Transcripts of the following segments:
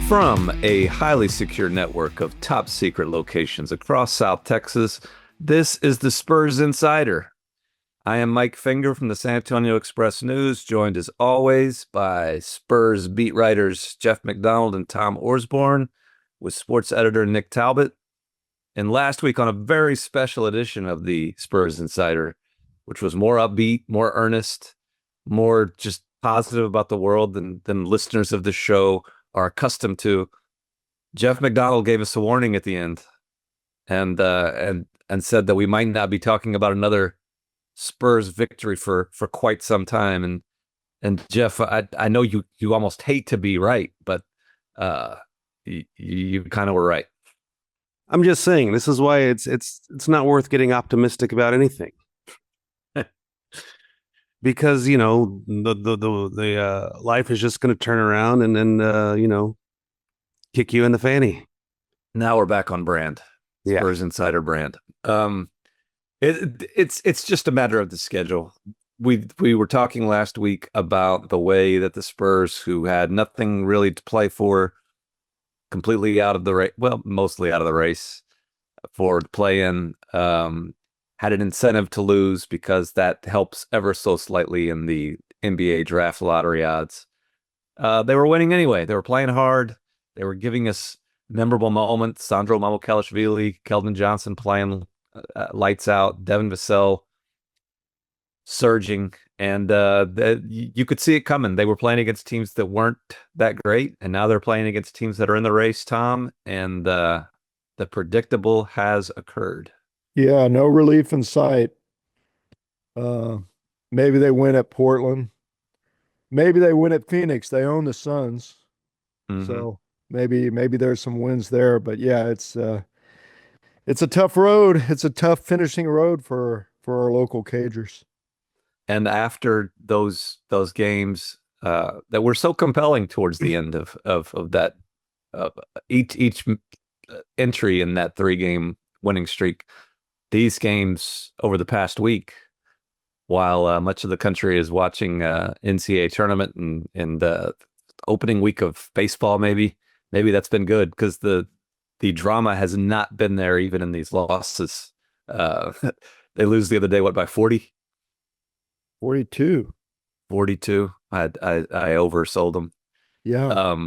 From a highly secure network of top secret locations across South Texas, this is the Spurs Insider. I am Mike Finger from the San Antonio Express News, joined as always by Spurs beat writers Jeff McDonald and Tom Orsborn, with sports editor Nick Talbot. And last week on a very special edition of the Spurs Insider, which was more upbeat, more earnest, more just positive about the world than listeners of the show are accustomed to, Jeff McDonald gave us a warning at the end and said that we might not be talking about another Spurs victory for quite some time. And Jeff, I know you almost hate to be right, but you kind of were right. I'm just saying, this is why it's not worth getting optimistic about anything. Because, the life is just going to turn around and then, kick you in the fanny. Now we're back on brand. Yeah. Spurs Insider brand. It's just a matter of the schedule. We were talking last week about the way that the Spurs, who had nothing really to play for, completely out of the race, well, mostly out of the race for play-in, had an incentive to lose because that helps ever so slightly in the NBA draft lottery odds. They were winning anyway. They were playing hard. They were giving us memorable moments. Sandro Mamukelashvili, Keldon Johnson playing lights out, Devin Vassell surging, and you could see it coming. They were playing against teams that weren't that great, and now they're playing against teams that are in the race, Tom, and the predictable has occurred. Yeah, no relief in sight. Maybe they win at Portland. Maybe they win at Phoenix. They own the Suns. Mm-hmm. So maybe there's some wins there. But yeah, it's a tough road. It's a tough finishing road for our local Cagers. And after those games that were so compelling towards the end of that each entry in that 3-game winning streak, these games over the past week, while much of the country is watching NCAA tournament and opening week of baseball, maybe that's been good because the drama has not been there even in these losses. They lose the other day, what, by 40? 42. 42. I oversold them. Yeah.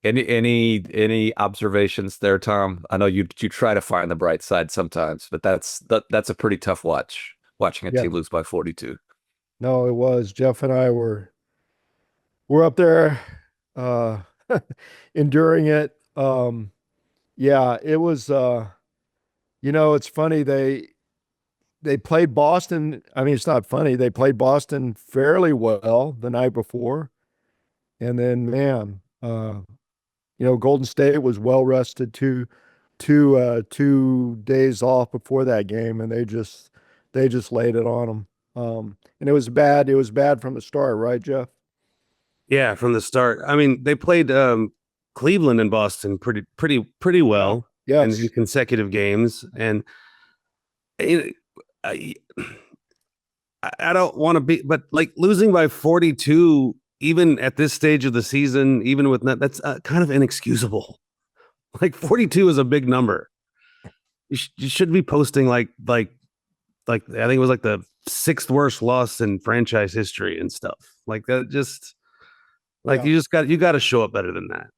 Any observations there, Tom? I know you try to find the bright side sometimes, but that's a pretty tough watching a team lose by 42. No, it was. Jeff and I were up there enduring it. Yeah, it was it's funny, they played Boston. I mean, it's not funny. They played Boston fairly well the night before. And then, man, Golden State was well rested two days off before that game, and they just laid it on them. And it was bad. It was bad from the start, right, Jeff? Yeah, from the start. I mean, they played Cleveland and Boston pretty well in consecutive games, and I don't want to be, but like losing by 42. Even at this stage of the season, even with that, that's kind of inexcusable. Like 42 is a big number. You should be posting like I think it was like the 6th worst loss in franchise history and stuff like that. Just like you got to show up better than that.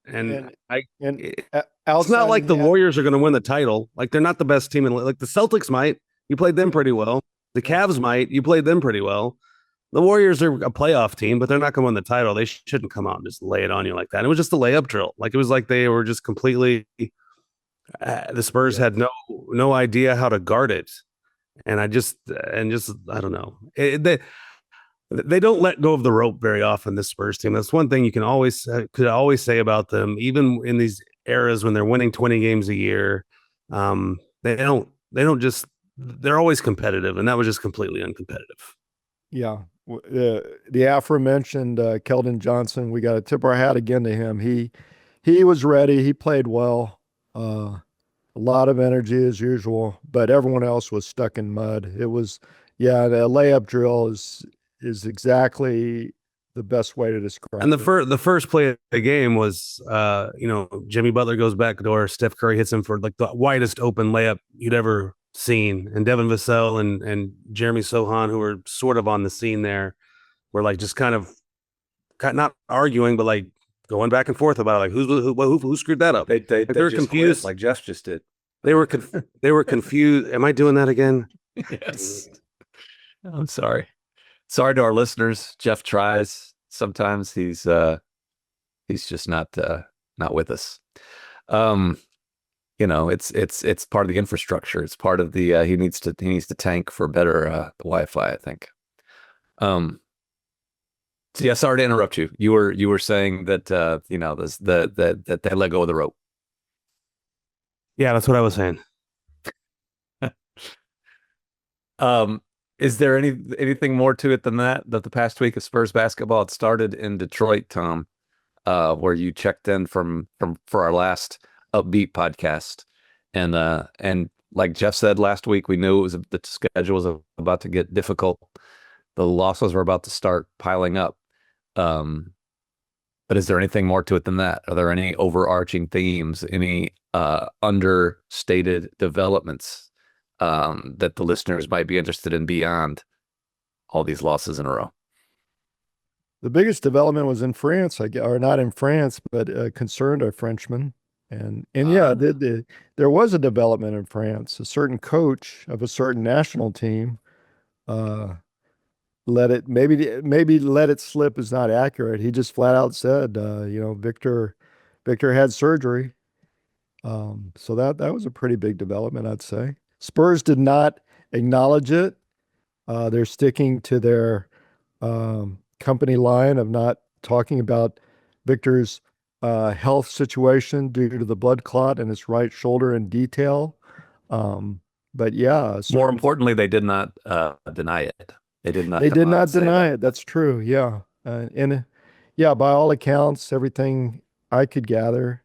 It's not like the Warriors are going to win the title. Like they're not the best team like the Celtics might. You played them pretty well. The Cavs might. You played them pretty well. The Warriors are a playoff team, but they're not going to win the title. They shouldn't come out and just lay it on you like that. And it was just a layup drill. Like it was like they were just completely. The Spurs had no idea how to guard it, and I don't know. They don't let go of the rope very often. This Spurs team. That's one thing you could always say about them, even in these eras when they're winning 20 games a year. They don't just. They're always competitive, and that was just completely uncompetitive. Yeah. The aforementioned Keldon Johnson, we got to tip our hat again to him. He was ready. He played well. A lot of energy as usual, but everyone else was stuck in mud. It was, the layup drill is exactly the best way to describe And it. the first play of the game was, Jimmy Butler goes back door. Steph Curry hits him for like the widest open layup you'd ever seen. And Devin Vassell and Jeremy Sohan, who were sort of on the scene there, were like just kind of not arguing, but like going back and forth about like who screwed that up. They were just confused, quit, like Jeff just did. They were confused. Am I doing that again? Yes. I'm sorry. Sorry to our listeners. Jeff tries. Sometimes he's just not with us. It's part of the infrastructure. It's part of the he needs to tank for better Wi-Fi, I think. So yeah, sorry to interrupt you. You were saying that that they let go of the rope. Yeah, that's what I was saying. Is there anything more to it than that the past week of Spurs basketball? It started in Detroit, Tom, where you checked in for our last upbeat podcast, and like Jeff said last week, we knew the schedule was about to get difficult. The losses were about to start piling up. But is there anything more to it than that? Are there any overarching themes, any understated developments that the listeners might be interested in beyond all these losses in a row? The biggest development was in France, or not in France, but concerned a Frenchman. And yeah, there was a development in France. A certain coach of a certain national team let it slip is not accurate. He just flat out said, Victor had surgery. So that was a pretty big development, I'd say. Spurs did not acknowledge it. They're sticking to their company line of not talking about Victor's health situation due to the blood clot in his right shoulder in detail. But yeah, more importantly, they did not deny it. They did not deny it. That's true. Yeah. By all accounts, everything I could gather,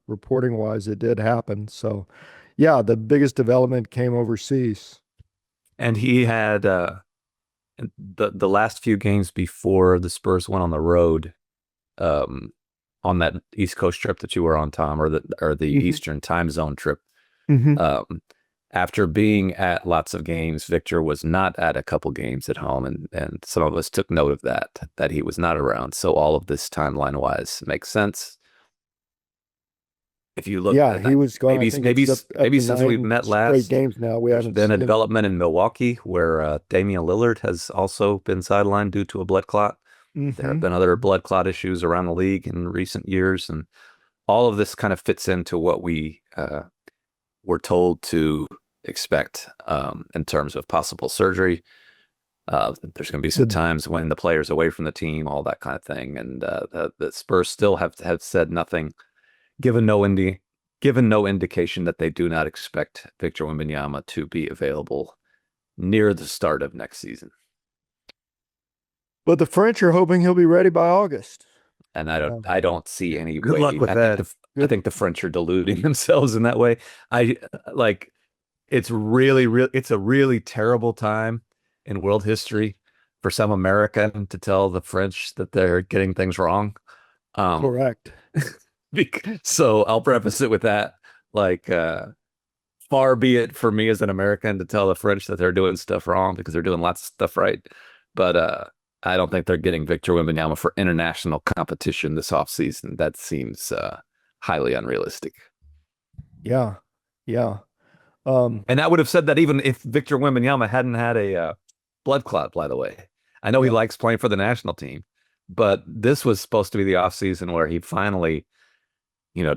reporting wise, it did happen. So yeah, the biggest development came overseas. And he had the last few games before the Spurs went on the road, on that East Coast trip that you were on, Tom, or the Mm-hmm. Eastern time zone trip. Mm-hmm. After being at lots of games, Victor was not at a couple games at home, and some of us took note of that he was not around. So all of this timeline wise makes sense. If you look, he was gone. Maybe since we've met last, games now, we haven't been a seen development in Milwaukee where Damian Lillard has also been sidelined due to a blood clot. him. There have been other blood clot issues around the league in recent years, and all of this kind of fits into what we were told to expect in terms of possible surgery. There's going to be some times when the player's away from the team, all that kind of thing, and the Spurs still have said nothing, given no indication that they do not expect Victor Wembanyama to be available near the start of next season. But the French are hoping he'll be ready by August. And I don't see any Good way. luck with that. I think the French are deluding themselves in that way. It's a really terrible time in world history for some American to tell the French that they're getting things wrong. Correct. So I'll preface it with that. Far be it for me as an American to tell the French that they're doing stuff wrong, because they're doing lots of stuff right. But I don't think they're getting Victor Wembanyama for international competition this offseason. That seems highly unrealistic. Yeah. And I would have said that even if Victor Wembanyama hadn't had a blood clot, by the way. I know he likes playing for the national team, but this was supposed to be the offseason where he finally,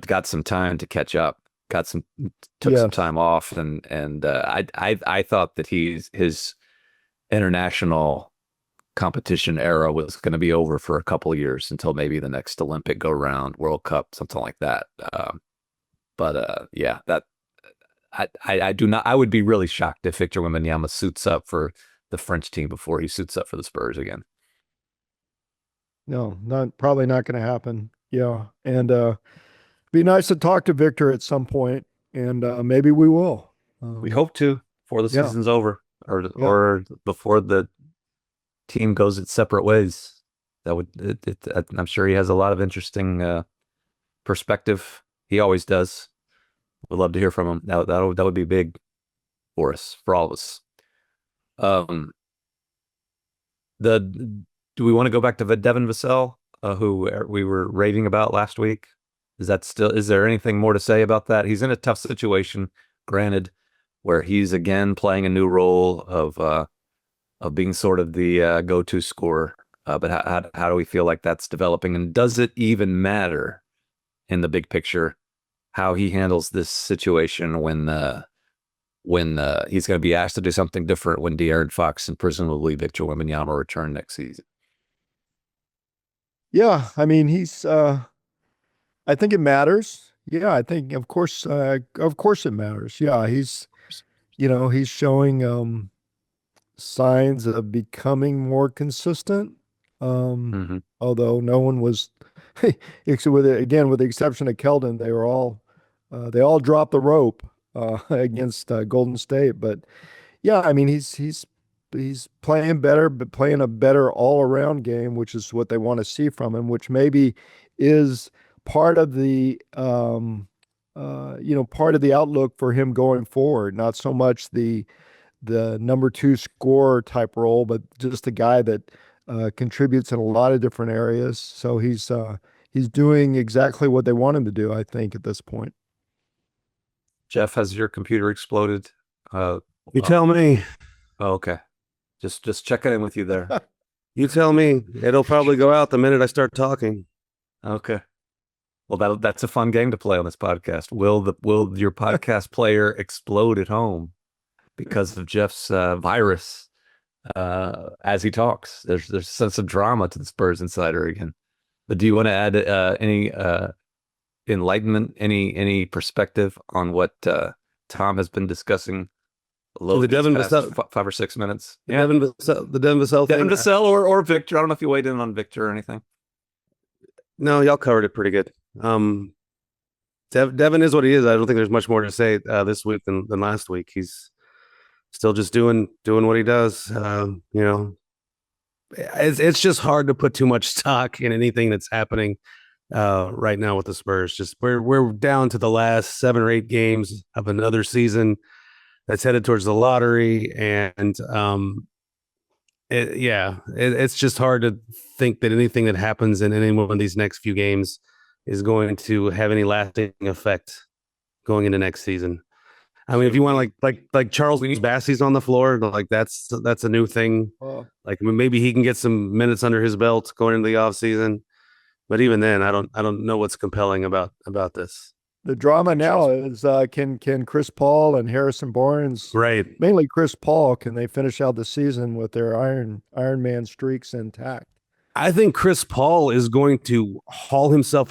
got some time to catch up, took some time off. And I thought that his international competition era was going to be over for a couple of years, until maybe the next Olympic go round, World Cup, something like that. I would be really shocked if Victor Wembanyama suits up for the French team before he suits up for the Spurs again. No, probably not going to happen. Yeah. And be nice to talk to Victor at some point, and maybe we will. We hope to, before the season's over, or before the team goes its separate ways. I'm sure he has a lot of interesting perspective. He always does. Would love to hear from him. That would be big for us, for all of us. The Do we want to go back to Devin Vassell, who we were raving about last week? Is there anything more to say about that? He's in a tough situation, granted, where he's again playing a new role of being sort of the go-to scorer. But how do we feel like that's developing? And does it even matter in the big picture how he handles this situation when he's going to be asked to do something different when De'Aaron Fox and presumably Victor Wembanyama return next season? Yeah, I mean, I think it matters. Yeah, I think of course it matters. Yeah, he's showing signs of becoming more consistent. Although no one was, with the exception of Keldon, they all dropped the rope against Golden State. But yeah, I mean, he's playing better, but playing a better all-around game, which is what they want to see from him, which maybe is part of the part of the outlook for him going forward. Not so much the number two scorer type role, but just a guy that contributes in a lot of different areas. So he's doing exactly what they want him to do, I think, at this point. Jeff, has your computer exploded? You tell me. Oh, okay. Just checking in with you there. You tell me. It'll probably go out the minute I start talking. Okay. Well, that's a fun game to play on this podcast. Will your podcast player explode at home because of Jeff's virus as he talks? There's a sense of drama to the Spurs Insider again. But do you want to add any enlightenment, any perspective on what Tom has been discussing? The Devin Vassell, 5 or 6 minutes. Yeah. The Devin Vassell thing. Devin Vassell or Victor. I don't know if you weighed in on Victor or anything. No, y'all covered it pretty good. Devin is what he is. I don't think there's much more to say this week than last week. He's still just doing what he does. It's just hard to put too much stock in anything that's happening right now with the Spurs. Just we're down to the last 7 or 8 games of another season that's headed towards the lottery, and it's just hard to think that anything that happens in any one of these next few games is going to have any lasting effect going into next season. I mean, if you want like Charles Bassey's on the floor, like that's a new thing. Like maybe he can get some minutes under his belt going into the offseason. But even then, I don't know what's compelling about this. The drama now is can Chris Paul and Harrison Barnes, right? Mainly Chris Paul, can they finish out the season with their Iron Man streaks intact? I think Chris Paul is going to haul himself.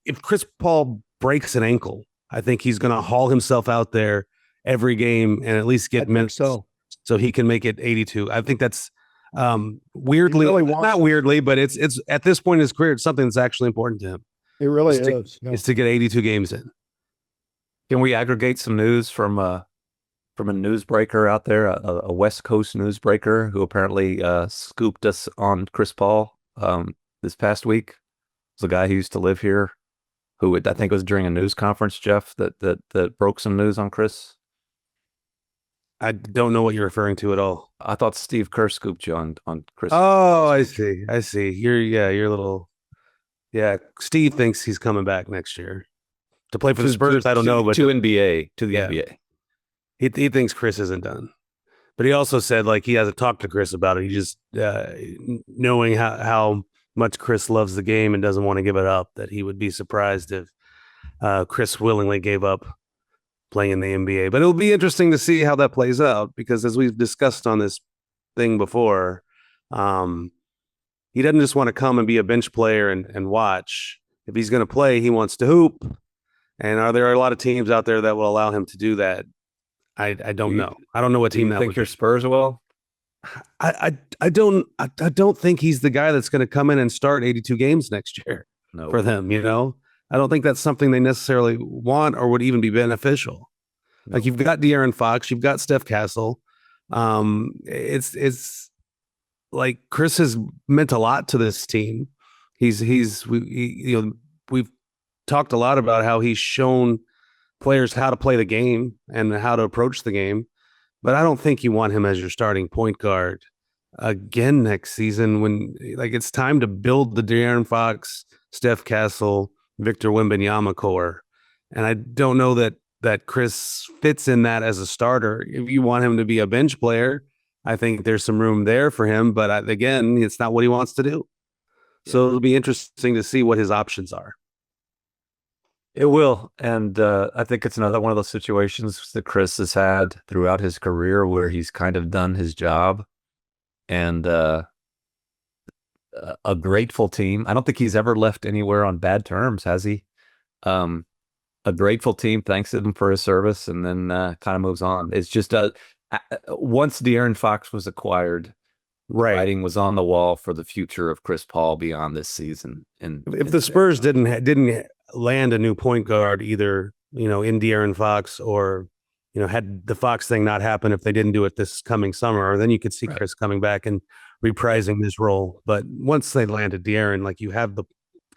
If Chris Paul breaks an ankle, I think he's going to haul himself out there every game and at least get minutes so he can make it 82. I think that's weirdly, not weirdly, but it's at this point in his career, it's something that's actually important to him. It really is. Is to get 82 games in. Can we aggregate some news from a newsbreaker out there, a West Coast newsbreaker who apparently scooped us on Chris Paul this past week? It was a guy who used to live here, who I think it was during a news conference, Jeff, that broke some news on Chris. I don't know what you're referring to at all. I thought Steve Kerr scooped you on Chris. Oh, I see. You're a little. Yeah, Steve thinks he's coming back next year to play for the Spurs. I don't know, but to the NBA. He thinks Chris isn't done, but he also said like he hasn't talked to Chris about it. He just knowing how much Chris loves the game and doesn't want to give it up, that he would be surprised if Chris willingly gave up playing in the NBA. But it'll be interesting to see how that plays out, because as we've discussed on this thing before, he doesn't just want to come and be a bench player and watch. If he's going to play, he wants to hoop. And there are a lot of teams out there that will allow him to do that. I don't know. I don't know what team that would be. Think your Spurs will? I don't think he's the guy that's going to come in and start 82 games next year for them, I don't think that's something they necessarily want or would even be beneficial. No. Like, you've got De'Aaron Fox, you've got Steph Castle. like Chris has meant a lot to this team. We've talked a lot about how he's shown players how to play the game and how to approach the game, but I don't think you want him as your starting point guard again next season when like it's time to build the De'Aaron Fox, Steph Castle, Victor Wembanyama core. And I don't know that Chris fits in that as a starter. If you want him to be a bench player, I think there's some room there for him, but again, it's not what he wants to do. So it'll be interesting to see what his options are. It will. And I think it's another one of those situations that Chris has had throughout his career where he's kind of done his job and a grateful team. I don't think he's ever left anywhere on bad terms, has he? A grateful team thanks him for his service and then kind of moves on. It's just once De'Aaron Fox was acquired, right, writing was on the wall for the future of Chris Paul beyond this season. And if the Spurs didn't land a new point guard, either in De'Aaron Fox or had the Fox thing not happen, if they didn't do it this coming summer, then you could see Chris coming back and reprising this role. But once they landed De'Aaron, like you have the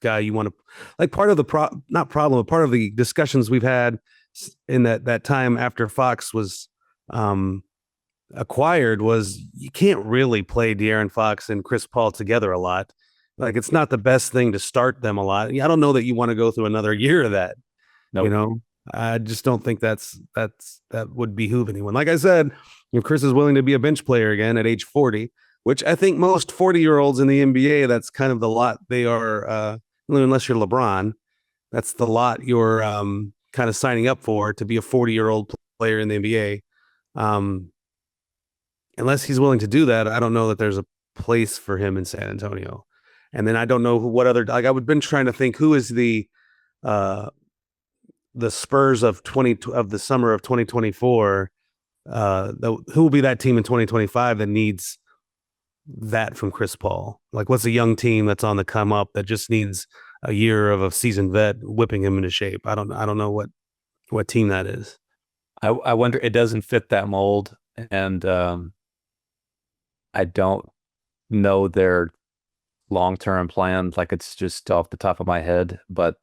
guy you want to, like part of the part of the discussions we've had in that time after Fox was acquired was you can't really play De'Aaron Fox and Chris Paul together a lot. Like it's not the best thing to start them a lot. I don't know that you want to go through another year of that. Nope. I just don't think that would behoove anyone. Like I said, Chris is willing to be a bench player again at age 40, which I think most 40-year-olds in the NBA, that's kind of the lot they are, unless you're LeBron, that's the lot you're kind of signing up for, to be a 40-year-old player in the NBA. Unless he's willing to do that, I don't know that there's a place for him in San Antonio. And then I don't know what other, like I've been trying to think who is the Spurs of the summer of 2024, who will be that team in 2025 that needs that from Chris Paul? Like what's a young team that's on the come up that just needs a year of a seasoned vet whipping him into shape? I don't know what team that is. I wonder, it doesn't fit that mold. And I don't know their long-term plan. Like it's just off the top of my head, but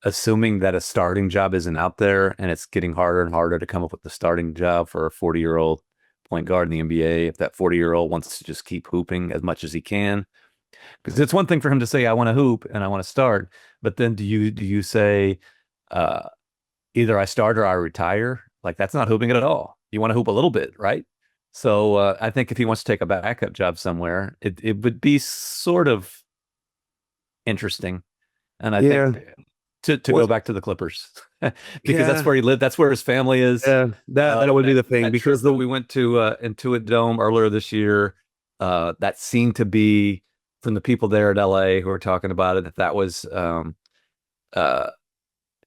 assuming that a starting job isn't out there and it's getting harder and harder to come up with the starting job for a 40-year-old point guard in the NBA, if that 40-year-old wants to just keep hooping as much as he can, because it's one thing for him to say, I want to hoop and I want to start, but then do you say either I start or I retire? Like that's not hooping at all. You want to hoop a little bit, right? So I think if he wants to take a backup job somewhere, it would be sort of interesting. And I think to go back to the Clippers because that's where he lived. That's where his family is. Yeah, that would be the thing, because we went to Intuit Dome earlier this year. That seemed to be, from the people there at LA who were talking about it, that was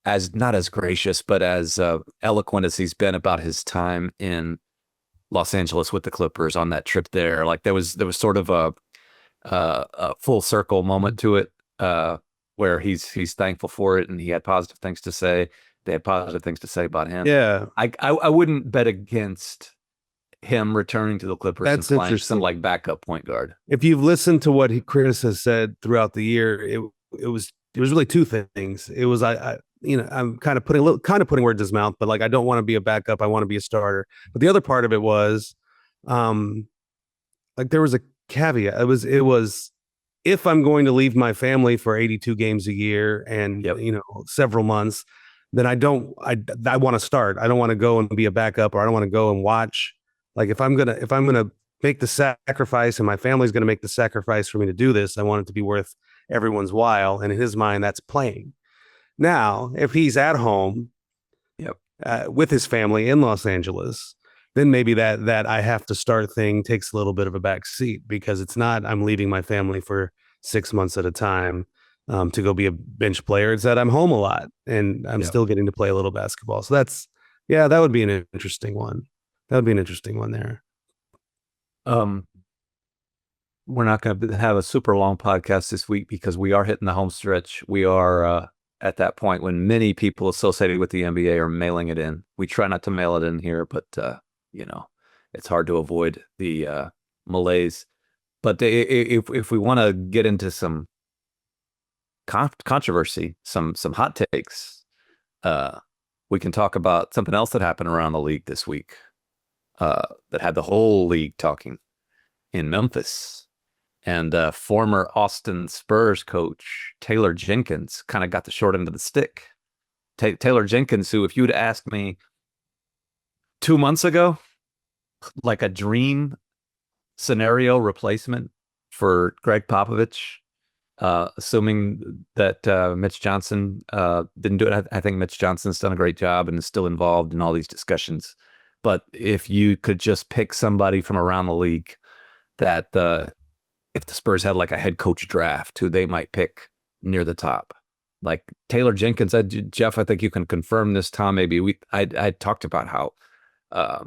as not as gracious, but as eloquent as he's been about his time in Los Angeles with the Clippers on that trip there. Like there was sort of a full circle moment to it, where he's thankful for it and he had positive things to say. They had positive things to say about him. Yeah, I wouldn't bet against him returning to the Clippers. That's and playing interesting. some like backup point guard. If you've listened to what Chris has said throughout the year, it was really two things. It was I'm kind of putting words in his mouth, but like I don't want to be a backup. I want to be a starter. But the other part of it was, like there was a caveat. It was if I'm going to leave my family for 82 games a year and several months, then I want to start. I don't want to go and be a backup, or I don't want to go and watch. Like if I'm gonna make the sacrifice and my family's gonna make the sacrifice for me to do this, I want it to be worth everyone's while. And in his mind, that's playing. Now, if he's at home with his family in Los Angeles, then maybe that I have to start thing takes a little bit of a back seat, because it's not I'm leaving my family for 6 months at a time to go be a bench player. It's that I'm home a lot and I'm still getting to play a little basketball. So that would be an interesting one. That would be an interesting one there. We're not going to have a super long podcast this week because we are hitting the home stretch. We are at that point when many people associated with the NBA are mailing it in. We try not to mail it in here, but it's hard to avoid the malaise. But if we want to get into some controversy, some hot takes, we can talk about something else that happened around the league this week, that had the whole league talking in Memphis. And former Austin Spurs coach Taylor Jenkins kind of got the short end of the stick. Taylor Jenkins, who, if you'd asked me 2 months ago, like a dream scenario replacement for Greg Popovich, assuming that Mitch Johnson didn't do it. I think Mitch Johnson's done a great job and is still involved in all these discussions. But if you could just pick somebody from around the league that if the Spurs had like a head coach draft, who they might pick near the top, like Taylor Jenkins. Jeff, I think you can confirm this. Tom, maybe I talked about how, that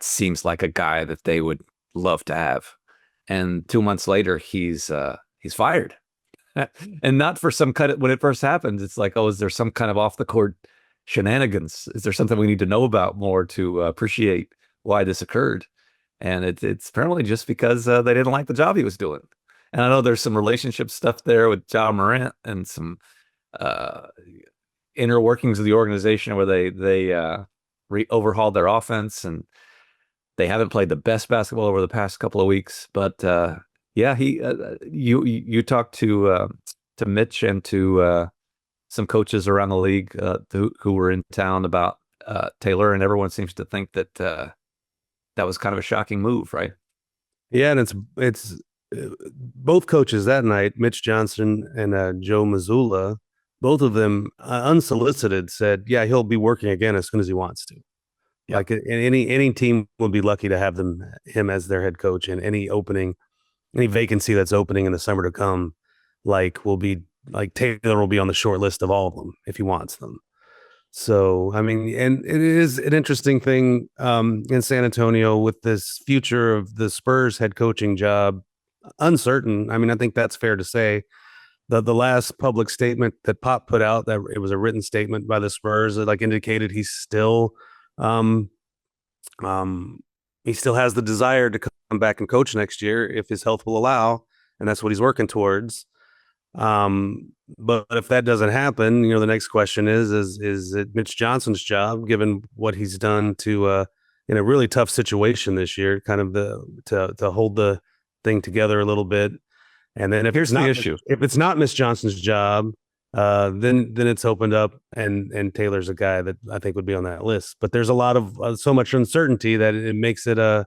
seems like a guy that they would love to have. And 2 months later, he's fired, and not for some kind of, when it first happens, it's like, oh, is there some kind of off the court shenanigans? Is there something we need to know about more to appreciate why this occurred? And it's apparently just because they didn't like the job he was doing. And I know there's some relationship stuff there with John Morant and some inner workings of the organization where they overhauled their offense, and they haven't played the best basketball over the past couple of weeks. But you talked to Mitch and to some coaches around the league who were in town about Taylor, and everyone seems to think that that was kind of a shocking move, right? Yeah, and it's both coaches that night, Mitch Johnson and Joe Mazzulla, both of them unsolicited said, yeah, he'll be working again as soon as he wants to. Yep. Like any team will be lucky to have him as their head coach, and any vacancy that's opening in the summer to come, will be like Taylor will be on the short list of all of them if he wants them. So, I mean, and it is an interesting thing in San Antonio with this future of the Spurs head coaching job uncertain. I mean, I think that's fair to say. The last public statement that Pop put out, that it was a written statement by the Spurs that indicated he's still he still has the desire to come back and coach next year if his health will allow, and that's what he's working towards. But if that doesn't happen, the next question is it Mitch Johnson's job, given what he's done to in a really tough situation this year, kind of to hold the thing together a little bit. And then if it's not Mitch Johnson's job, then it's opened up, and Taylor's a guy that I think would be on that list. But there's a lot of so much uncertainty that it makes it a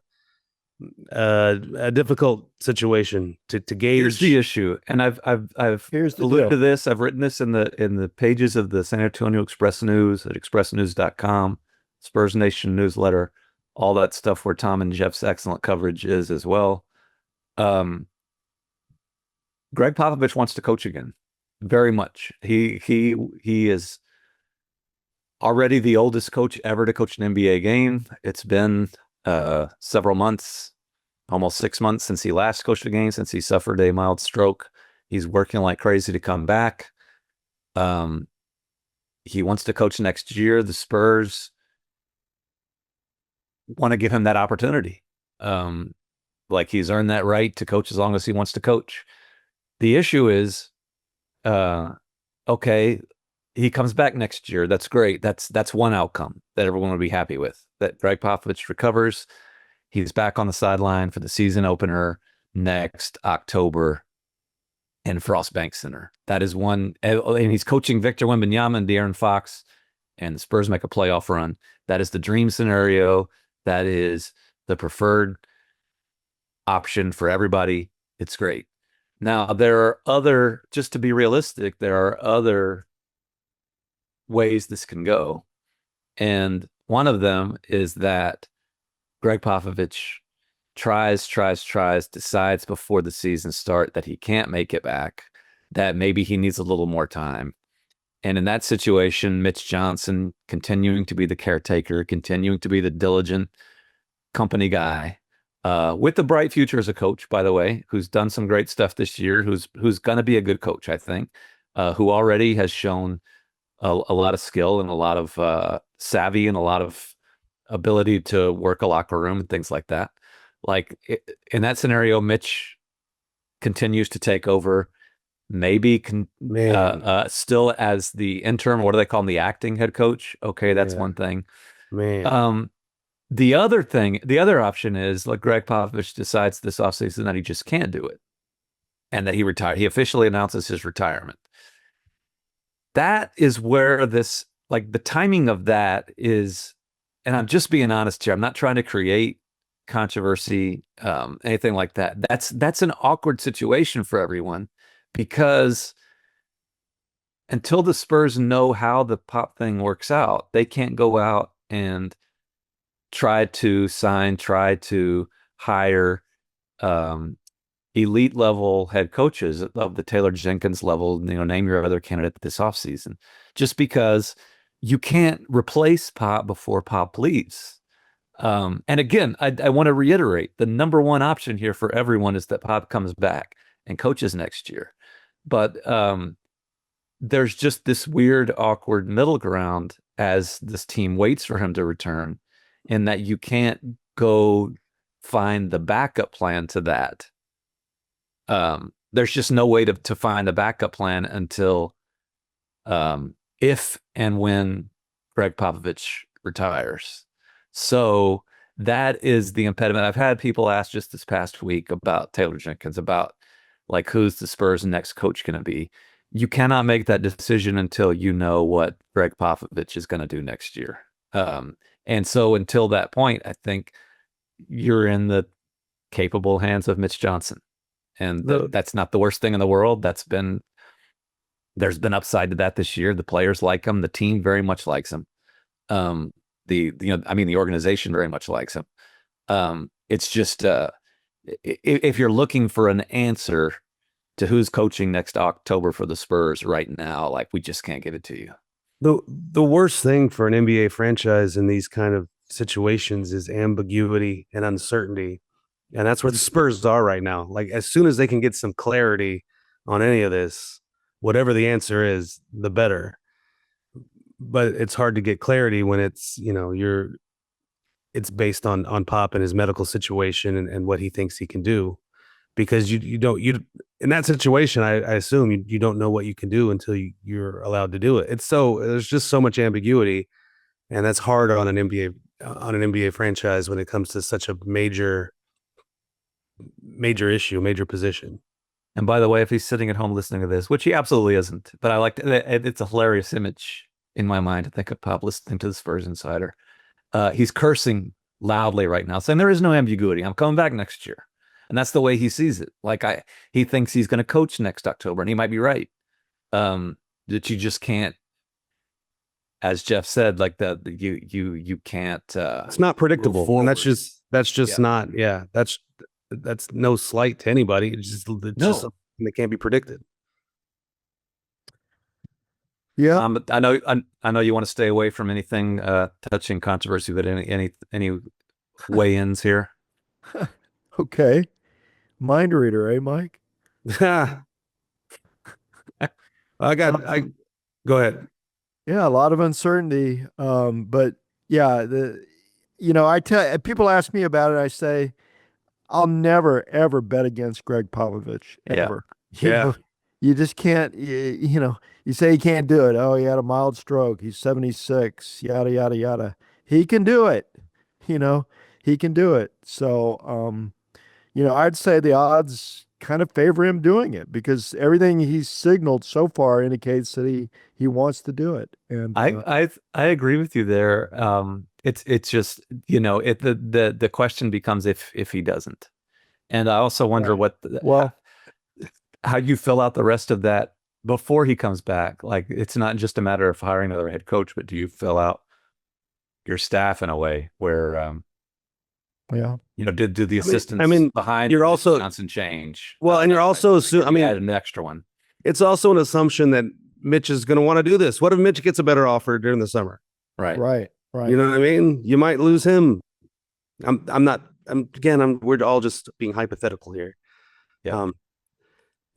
difficult situation to gauge. Here's the issue, and I've alluded to this. I've written this in the pages of the San Antonio Express News at expressnews.com, Spurs Nation newsletter, all that stuff where Tom and Jeff's excellent coverage is as well. Greg Popovich wants to coach again, very much. He is already the oldest coach ever to coach an NBA game. It's been several months, almost 6 months since he last coached a game, since he suffered a mild stroke. He's working like crazy to come back. He wants to coach next year. The Spurs want to give him that opportunity. He's earned that right to coach as long as he wants to coach. The issue is, okay, he comes back next year. That's great. That's one outcome that everyone would be happy with, that Greg Popovich recovers. He's back on the sideline for the season opener next October in Frost Bank Center. That is one, and he's coaching Victor Wembanyama and De'Aaron Fox, and the Spurs make a playoff run. That is the dream scenario. That is the preferred option for everybody. It's great. Now, just to be realistic, there are other ways this can go. And one of them is that Greg Popovich tries, decides before the season start that he can't make it back, that maybe he needs a little more time. And in that situation, Mitch Johnson continuing to be the caretaker, continuing to be the diligent company guy, with a bright future as a coach, by the way, who's done some great stuff this year, who's going to be a good coach, I think, who already has shown a lot of skill and a lot of savvy and a lot of ability to work a locker room and things like that. In that scenario, Mitch continues to take over, maybe still as the interim. What do they call him? The acting head coach. Okay, that's one thing. Man. The other option is like Greg Popovich decides this offseason that he just can't do it and that he retired. He officially announces his retirement. That is where the timing of that is, and I'm just being honest here. I'm not trying to create controversy, anything like that. That's an awkward situation for everyone because until the Spurs know how the Pop thing works out, they can't go out and try to hire elite level head coaches of the Taylor Jenkins level, name your other candidate this offseason, just because you can't replace Pop before Pop leaves. And again, I want to reiterate, the number one option here for everyone is that Pop comes back and coaches next year. But there's just this weird, awkward middle ground as this team waits for him to return, in that you can't go find the backup plan to that. There's just no way to find a backup plan until if and when Greg Popovich retires. So that is the impediment. I've had people ask just this past week about Taylor Jenkins, about like, who's the Spurs' next coach going to be? You cannot make that decision until you know what Greg Popovich is going to do next year. And so until that point, I think you're in the capable hands of Mitch Johnson. And that's not the worst thing in the world. There's been upside to that this year. The players like him. The team very much likes him. The organization very much likes him. It's just, if you're looking for an answer to who's coaching next October for the Spurs right now, like, we just can't give it to you. The worst thing for an NBA franchise in these kind of situations is ambiguity and uncertainty. And that's where the Spurs are right now. Like, as soon as they can get some clarity on any of this, whatever the answer is, the better. But it's hard to get clarity when it's, it's based on Pop and his medical situation and what he thinks he can do. Because you in that situation, I assume you don't know what you can do until you're allowed to do it. There's just so much ambiguity, and that's hard on an NBA franchise when it comes to such a major issue, major position. And by the way, if he's sitting at home listening to this, which he absolutely isn't, but I like it's a hilarious image in my mind to think of Pop listening to the Spurs Insider. He's cursing loudly right now, saying there is no ambiguity. I'm coming back next year. And that's the way he sees it. Like, he thinks he's going to coach next October, and he might be right. That you just can't, as Jeff said, like you can't. It's not predictable, and that's just not. Yeah, that's no slight to anybody. It's just something that can't be predicted. Yeah, I know you want to stay away from anything touching controversy, but any weigh-ins here? Okay. Mind reader, eh, Mike? Go ahead. Yeah, a lot of uncertainty. But yeah, I tell people ask me about it. I say, I'll never ever bet against Greg Popovich ever. Yeah. You just can't. You say he can't do it. Oh, he had a mild stroke. He's 76. Yada yada yada. He can do it. He can do it. So, I'd say the odds kind of favor him doing it because everything he's signaled so far indicates that he wants to do it. And I agree with you there. It's just, the question becomes if he doesn't. And I also wonder how you fill out the rest of that before he comes back. Like, it's not just a matter of hiring another head coach, but do you fill out your staff in a way where do the assistants behind you're also Johnson change? Well, and you're also assuming, add an extra one. It's also an assumption that Mitch is going to want to do this. What if Mitch gets a better offer during the summer? Right. You know what I mean? You might lose him. We're all just being hypothetical here. Yeah.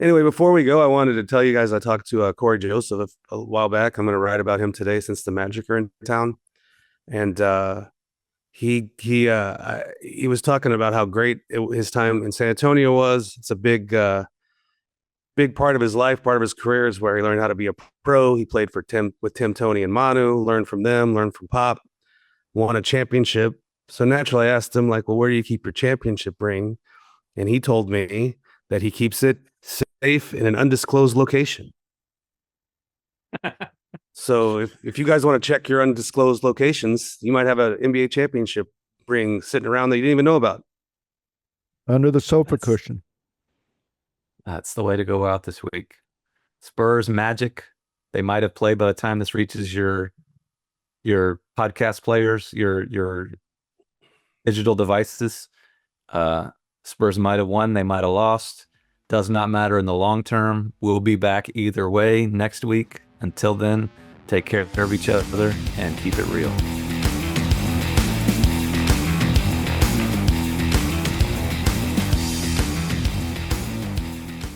Anyway, before we go, I wanted to tell you guys I talked to Corey Joseph a while back. I'm going to write about him today since the Magic are in town. And he was talking about how great his time in San Antonio was. It's a big part of his life, part of his career is where he learned how to be a pro. He played for Tim, Tony, and Manu, learned from them, learned from Pop, won a championship. So naturally, I asked him, like, well, where do you keep your championship ring? And he told me that he keeps it safe in an undisclosed location. So if you guys want to check your undisclosed locations, you might have an NBA championship ring sitting around that you didn't even know about. Under the sofa cushion. That's the way to go out this week. Spurs Magic. They might have played by the time this reaches your podcast players, your digital devices. Spurs might have won. They might have lost. Does not matter in the long term. We'll be back either way next week. Until then, take care of each other and keep it real.